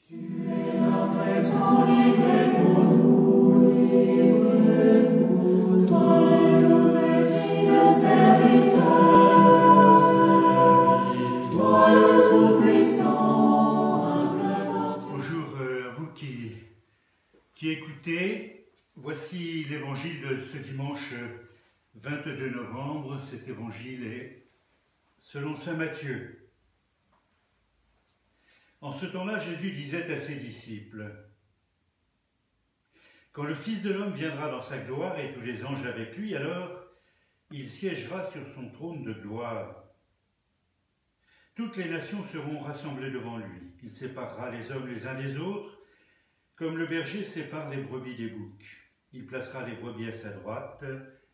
Tu es là présent, livré pour nous, livré pour toi, le tout petit, le serviteur, toi le tout-puissant, humblement. Bonjour à vous qui écoutez. Voici l'évangile de ce dimanche 22 novembre. Cet évangile est selon saint Matthieu. En ce temps-là, Jésus disait à ses disciples: « Quand le Fils de l'homme viendra dans sa gloire et tous les anges avec lui, alors il siégera sur son trône de gloire. Toutes les nations seront rassemblées devant lui. Il séparera les hommes les uns des autres, comme le berger sépare les brebis des boucs. Il placera les brebis à sa droite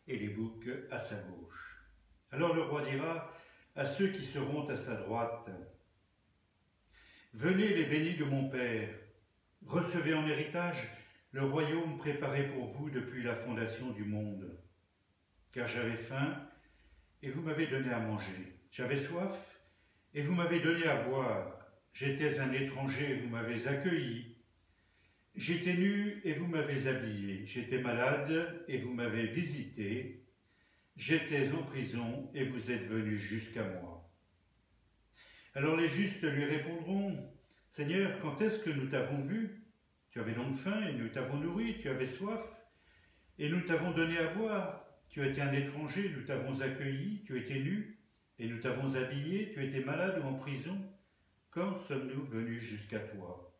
et les boucs à sa gauche. Alors le roi dira à ceux qui seront à sa droite: Venez les bénis de mon Père, recevez en héritage le royaume préparé pour vous depuis la fondation du monde. Car j'avais faim, et vous m'avez donné à manger. J'avais soif, et vous m'avez donné à boire. J'étais un étranger, et vous m'avez accueilli. J'étais nu, et vous m'avez habillé. J'étais malade, et vous m'avez visité. J'étais en prison, et vous êtes venus jusqu'à moi. » Alors les justes lui répondront: « Seigneur, quand est-ce que nous t'avons vu? Tu avais donc faim et nous t'avons nourri, tu avais soif et nous t'avons donné à boire. Tu étais un étranger, nous t'avons accueilli, tu étais nu et nous t'avons habillé, tu étais malade ou en prison. Quand sommes-nous venus jusqu'à toi? »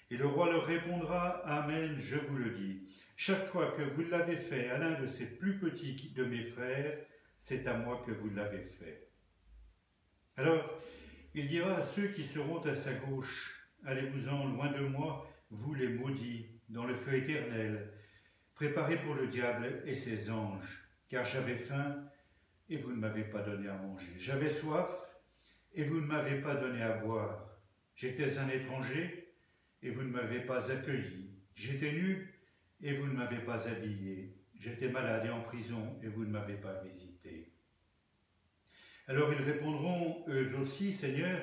Et le roi leur répondra: « Amen, je vous le dis. Chaque fois que vous l'avez fait à l'un de ces plus petits de mes frères, c'est à moi que vous l'avez fait. » Alors, il dira à ceux qui seront à sa gauche: « Allez-vous-en loin de moi, vous les maudits, dans le feu éternel, préparés pour le diable et ses anges. Car j'avais faim, et vous ne m'avez pas donné à manger. J'avais soif, et vous ne m'avez pas donné à boire. J'étais un étranger, et vous ne m'avez pas accueilli. J'étais nu, et vous ne m'avez pas habillé. J'étais malade et en prison, et vous ne m'avez pas visité. » Alors ils répondront eux aussi: « Seigneur,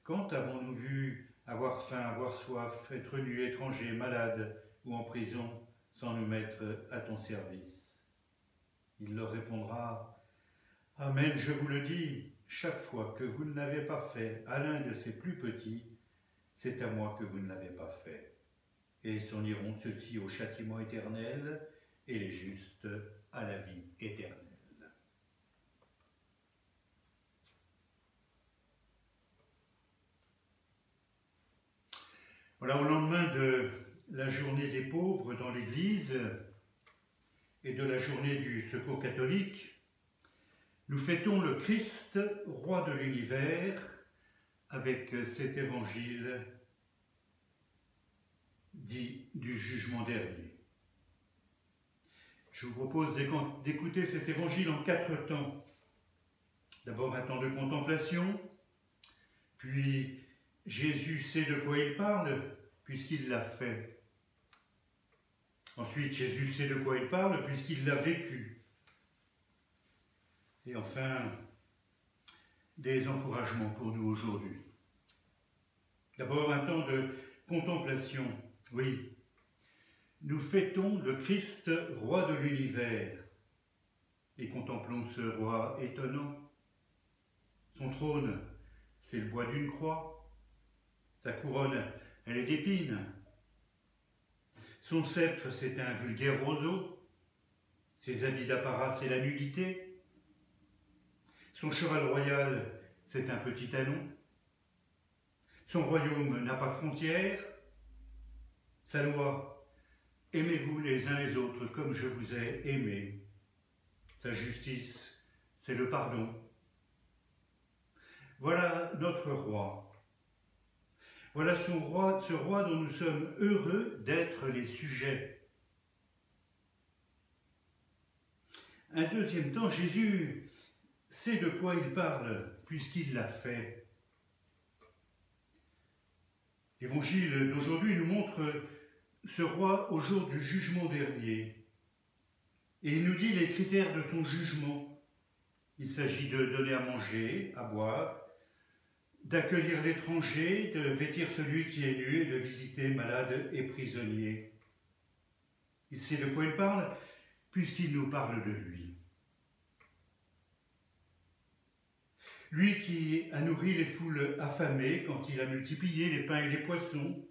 quand avons-nous vu avoir faim, avoir soif, être nus, étrangers, malades ou en prison, sans nous mettre à ton service ?» Il leur répondra: « Amen, je vous le dis, chaque fois que vous ne l'avez pas fait à l'un de ces plus petits, c'est à moi que vous ne l'avez pas fait. » Et ils s'en iront ceux-ci au châtiment éternel et les justes à la vie éternelle. Voilà, au lendemain de la journée des pauvres dans l'Église et de la journée du Secours catholique, nous fêtons le Christ, roi de l'univers, avec cet évangile dit du jugement dernier. Je vous propose d'écouter cet évangile en 4 temps. D'abord un temps de contemplation, puis Jésus sait de quoi il parle, puisqu'il l'a fait. Ensuite, Jésus sait de quoi il parle, puisqu'il l'a vécu. Et enfin, des encouragements pour nous aujourd'hui. D'abord, un temps de contemplation. Oui, nous fêtons le Christ, roi de l'univers, et contemplons ce roi étonnant. Son trône, c'est le bois d'une croix. Sa couronne, elle est d'épines. Son sceptre, c'est un vulgaire roseau. Ses habits d'apparat, c'est la nudité. Son cheval royal, c'est un petit anon. Son royaume n'a pas de frontières. Sa loi, aimez-vous les uns les autres comme je vous ai aimé. Sa justice, c'est le pardon. Voilà notre roi. Voilà ce roi dont nous sommes heureux d'être les sujets. Un deuxième temps, Jésus sait de quoi il parle, puisqu'il l'a fait. L'évangile d'aujourd'hui nous montre ce roi au jour du jugement dernier. Et il nous dit les critères de son jugement. Il s'agit de donner à manger, à boire, d'accueillir l'étranger, de vêtir celui qui est nu et de visiter malades et prisonniers. Il sait de quoi il parle, puisqu'il nous parle de lui. Lui qui a nourri les foules affamées quand il a multiplié les pains et les poissons.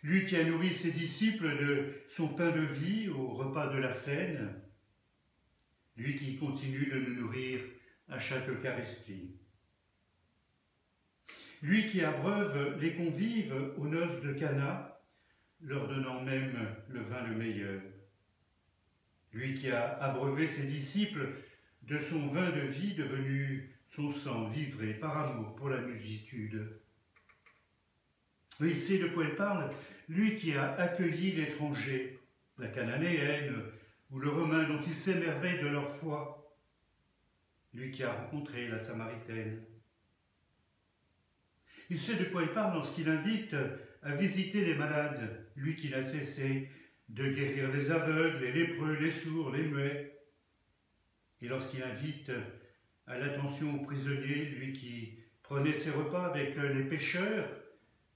Lui qui a nourri ses disciples de son pain de vie au repas de la Cène. Lui qui continue de nous nourrir à chaque Eucharistie. Lui qui abreuve les convives aux noces de Cana, leur donnant même le vin le meilleur. Lui qui a abreuvé ses disciples de son vin de vie devenu son sang livré par amour pour la multitude. Il sait de quoi il parle, lui qui a accueilli l'étranger, la Cananéenne ou le Romain dont il s'émerveille de leur foi, lui qui a rencontré la Samaritaine. Il sait de quoi il parle lorsqu'il invite à visiter les malades, lui qui n'a cessé de guérir les aveugles, les lépreux, les sourds, les muets. Et lorsqu'il invite à l'attention aux prisonniers, lui qui prenait ses repas avec les pécheurs,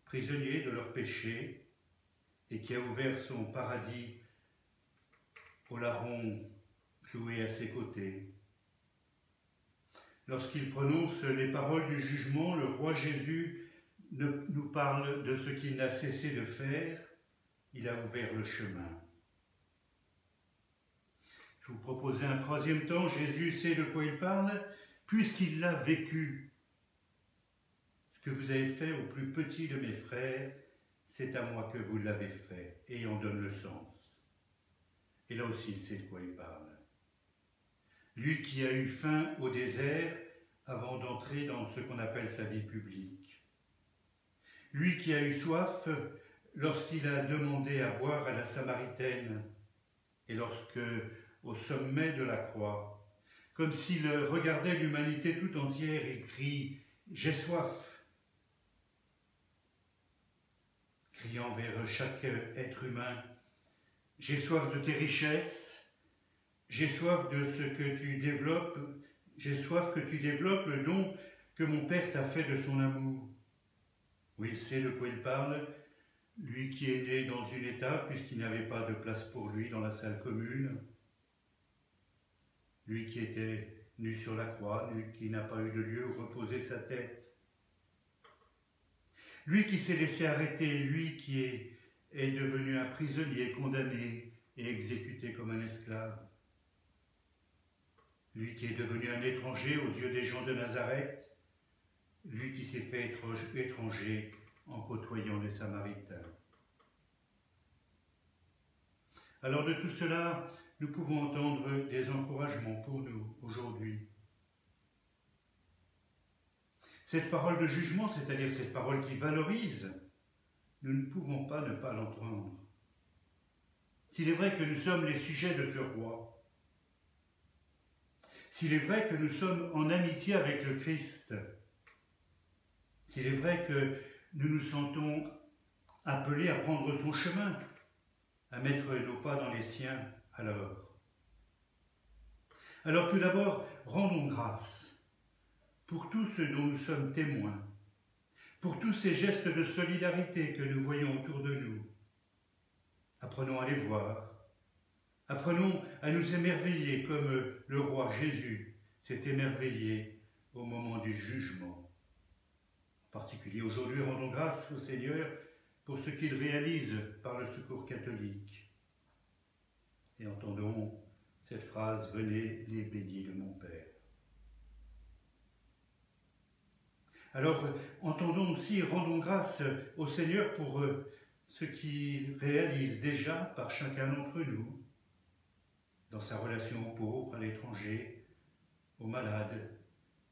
prisonniers de leurs péchés, et qui a ouvert son paradis au larron cloué à ses côtés. Lorsqu'il prononce les paroles du jugement, le roi Jésus nous parle de ce qu'il n'a cessé de faire. Il a ouvert le chemin. Je vous proposais un troisième temps. Jésus sait de quoi il parle, puisqu'il l'a vécu. Ce que vous avez fait au plus petit de mes frères, c'est à moi que vous l'avez fait, et il en donne le sens. Et là aussi, il sait de quoi il parle. Lui qui a eu faim au désert avant d'entrer dans ce qu'on appelle sa vie publique. Lui qui a eu soif lorsqu'il a demandé à boire à la Samaritaine et lorsque, au sommet de la croix, comme s'il regardait l'humanité tout entière, il crie « J'ai soif !» criant vers chaque être humain « J'ai soif de tes richesses, j'ai soif de ce que tu développes, j'ai soif que tu développes le don que mon Père t'a fait de son amour. » Oui, il sait de quoi il parle, lui qui est né dans une étape puisqu'il n'y avait pas de place pour lui dans la salle commune, lui qui était nu sur la croix, lui qui n'a pas eu de lieu où reposer sa tête, lui qui s'est laissé arrêter, lui qui est devenu un prisonnier condamné et exécuté comme un esclave, lui qui est devenu un étranger aux yeux des gens de Nazareth, lui qui s'est fait étranger en côtoyant les Samaritains. Alors de tout cela, nous pouvons entendre des encouragements pour nous aujourd'hui. Cette parole de jugement, c'est-à-dire cette parole qui valorise, nous ne pouvons pas ne pas l'entendre. S'il est vrai que nous sommes les sujets de ce roi, s'il est vrai que nous sommes en amitié avec le Christ, s'il est vrai que nous nous sentons appelés à prendre son chemin, à mettre nos pas dans les siens, alors tout d'abord, rendons grâce pour tout ce dont nous sommes témoins, pour tous ces gestes de solidarité que nous voyons autour de nous. Apprenons à les voir, apprenons à nous émerveiller comme le roi Jésus s'est émerveillé au moment du jugement. En particulier aujourd'hui, rendons grâce au Seigneur pour ce qu'il réalise par le Secours catholique. Et entendons cette phrase « Venez les bénis de mon Père ». Alors, entendons aussi, rendons grâce au Seigneur pour ce qu'il réalise déjà par chacun d'entre nous, dans sa relation aux pauvres, à l'étranger, aux malades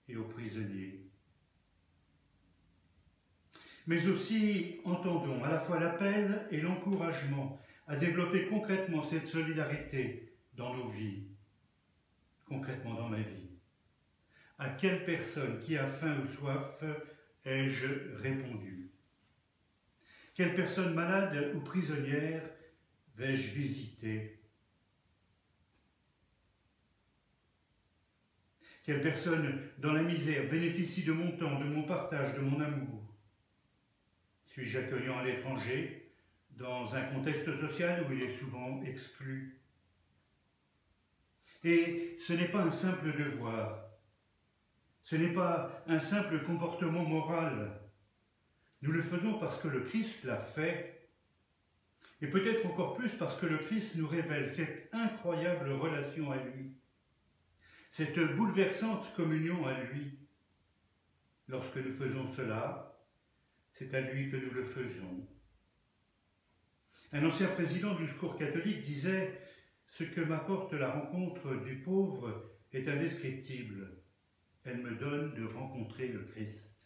et aux prisonniers. Mais aussi, entendons à la fois l'appel et l'encouragement à développer concrètement cette solidarité dans nos vies, concrètement dans ma vie. À quelle personne qui a faim ou soif ai-je répondu? Quelle personne malade ou prisonnière vais-je visiter? Quelle personne dans la misère bénéficie de mon temps, de mon partage, de mon amour? Suis-je accueillant à l'étranger, dans un contexte social où il est souvent exclu? Et ce n'est pas un simple devoir, ce n'est pas un simple comportement moral. Nous le faisons parce que le Christ l'a fait, et peut-être encore plus parce que le Christ nous révèle cette incroyable relation à lui, cette bouleversante communion à lui. Lorsque nous faisons cela, c'est à lui que nous le faisons. Un ancien président du Secours catholique disait « Ce que m'apporte la rencontre du pauvre est indescriptible. Elle me donne de rencontrer le Christ. »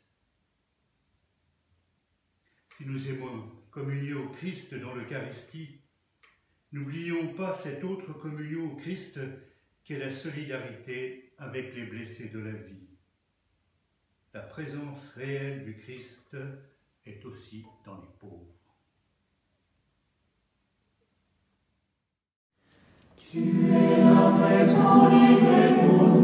Si nous aimons communier au Christ dans l'Eucharistie, n'oublions pas cette autre communion au Christ qu'est la solidarité avec les blessés de la vie. La présence réelle du Christ est aussi dans les pauvres. Tu es là présent, livré pour nous.